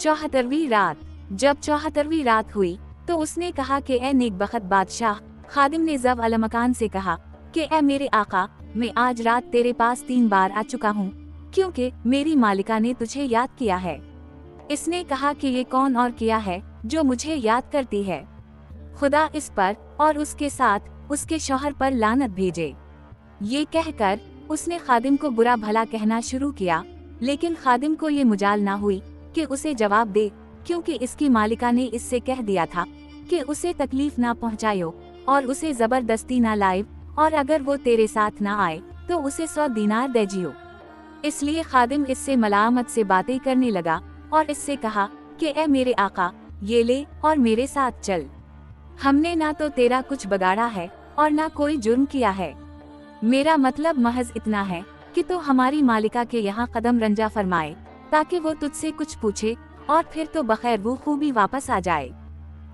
74वीं रात। जब 74वीं रात हुई तो उसने कहा कि ए नेकबख्त बादशाह। खादिम ने ज़व अलमकान से कहा कि ए मेरे आका, मैं आज रात तेरे पास 3 बार आ चुका हूँ, क्योंकि मेरी मालिका ने तुझे याद किया है। इसने कहा कि ये कौन और किया है जो मुझे याद करती है। खुदा इस पर और उसके साथ उसके शौहर पर लानत भेजे। ये कहकर उसने खादिम को बुरा भला कहना शुरू किया, लेकिन खादिम को ये मुजाल ना हुई कि उसे जवाब दे, क्योंकि इसकी मालिका ने इससे कह दिया था कि उसे तकलीफ ना पहुंचायो और उसे जबरदस्ती ना लाए, और अगर वो तेरे साथ ना आए तो उसे 100 दीनार दीजियो। इसलिए खादिम इससे मलामत से बातें करने लगा और इससे कहा कि ए मेरे आका, ये ले और मेरे साथ चल। हमने ना तो तेरा कुछ बगाड़ा है और ना कोई जुर्म किया है। मेरा मतलब महज इतना है कि तो हमारी मालिका के यहाँ कदम रंजा फरमाए, ताकि वो तुझसे कुछ पूछे और फिर तो बखैर वो खूबी वापस आ जाए।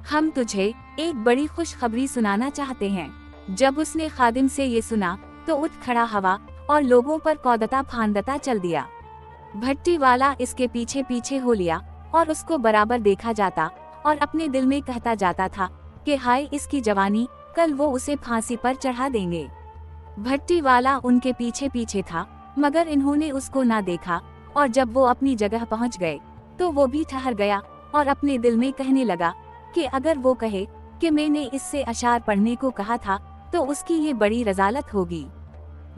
हम तुझे एक बड़ी खुशखबरी सुनाना चाहते हैं। जब उसने खादिम से ये सुना तो उठ खड़ा हवा और लोगों पर कौदता फांदता चल दिया। भट्टी वाला इसके पीछे पीछे हो लिया और उसको बराबर देखा जाता और अपने दिल में कहता जाता था कि हाय इसकी जवानी, कल वो उसे फांसी पर चढ़ा देंगे। भट्टी वाला उनके पीछे पीछे था, मगर इन्होंने उसको ना देखा, और जब वो अपनी जगह पहुंच गए तो वो भी ठहर गया और अपने दिल में कहने लगा कि अगर वो कहे कि मैंने इससे अशार पढ़ने को कहा था तो उसकी ये बड़ी रजालत होगी।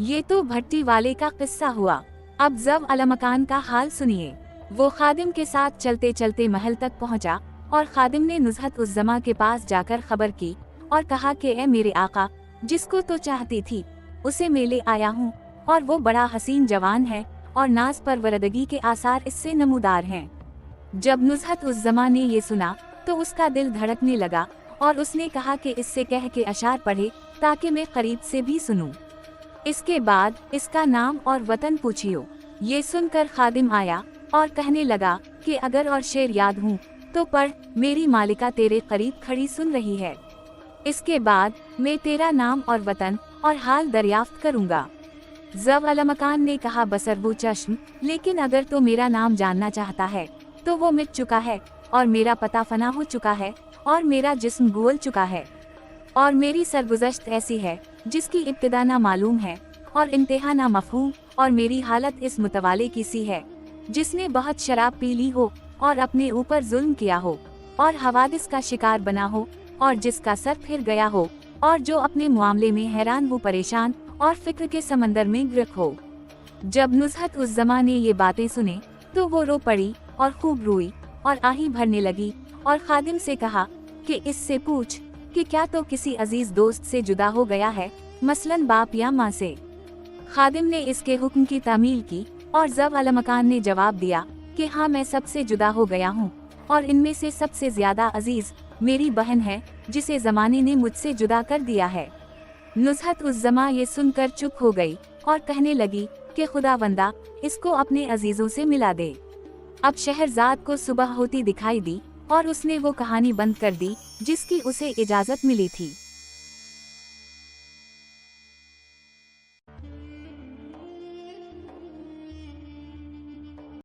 ये तो भट्टी वाले का किस्सा हुआ। अब ज़व अलमकान का हाल सुनिए। वो खादिम के साथ चलते चलते महल तक पहुंचा और खादिम ने नुज़हत उस जमा के पास जाकर खबर की और कहा कि ए मेरे आका, जिसको तो चाहती थी उसे मैं ले आया हूँ, और वो बड़ा हसीन जवान है और नाज परवरदगी के आसार इससे नमूदार हैं। जब नुज़हत उस जमा ने ये सुना तो उसका दिल धड़कने लगा और उसने कहा कि इससे कह के अशार पढ़े ताकि मैं करीब से भी सुनूं। इसके बाद इसका नाम और वतन पूछियो। ये सुनकर खादिम आया और कहने लगा कि अगर और शेर याद हूँ तो पढ़, मेरी मालिका तेरे करीब खड़ी सुन रही है। इसके बाद मैं तेरा नाम और वतन और हाल दरियाफ्त करूँगा। ज़व अलमकान ने कहा बसरबू चश्म, लेकिन अगर तो मेरा नाम जानना चाहता है तो वो मिट चुका है और मेरा पता फना हो चुका है और मेरा जिस्म गुल चुका है और मेरी सरगुज़श्त ऐसी है जिसकी इब्तिदा ना मालूम है और इंतहा ना मफहूम, और मेरी हालत इस मुतवाले की सी है जिसने बहुत शराब पी ली हो और अपने ऊपर जुल्म किया हो और हवादिस का शिकार बना हो और जिसका सर फिर गया हो और जो अपने मामले में हैरान हो, परेशान और फिक्र के समंदर में गिरक हो। जब नुज़हत उस ज़मा ने ये बातें सुने तो वो रो पड़ी और खूब रोई और आही भरने लगी और खादिम से कहा कि इससे पूछ कि क्या तो किसी अजीज दोस्त से जुदा हो गया है, मसलन बाप या माँ से। खादिम ने इसके हुक्म की तामील की और ज़व अलमकान ने जवाब दिया कि हाँ, मैं सबसे जुदा हो गया हूँ और इनमें से सबसे ज्यादा अजीज मेरी बहन है जिसे ज़माने ने मुझसे जुदा कर दिया है। नुज़हत उस ज़मा ये सुनकर चुप हो गई और कहने लगी कि खुदावंदा, इसको अपने अजीजों से मिला दे। अब शहरजाद को सुबह होती दिखाई दी और उसने वो कहानी बंद कर दी जिसकी उसे इजाजत मिली थी।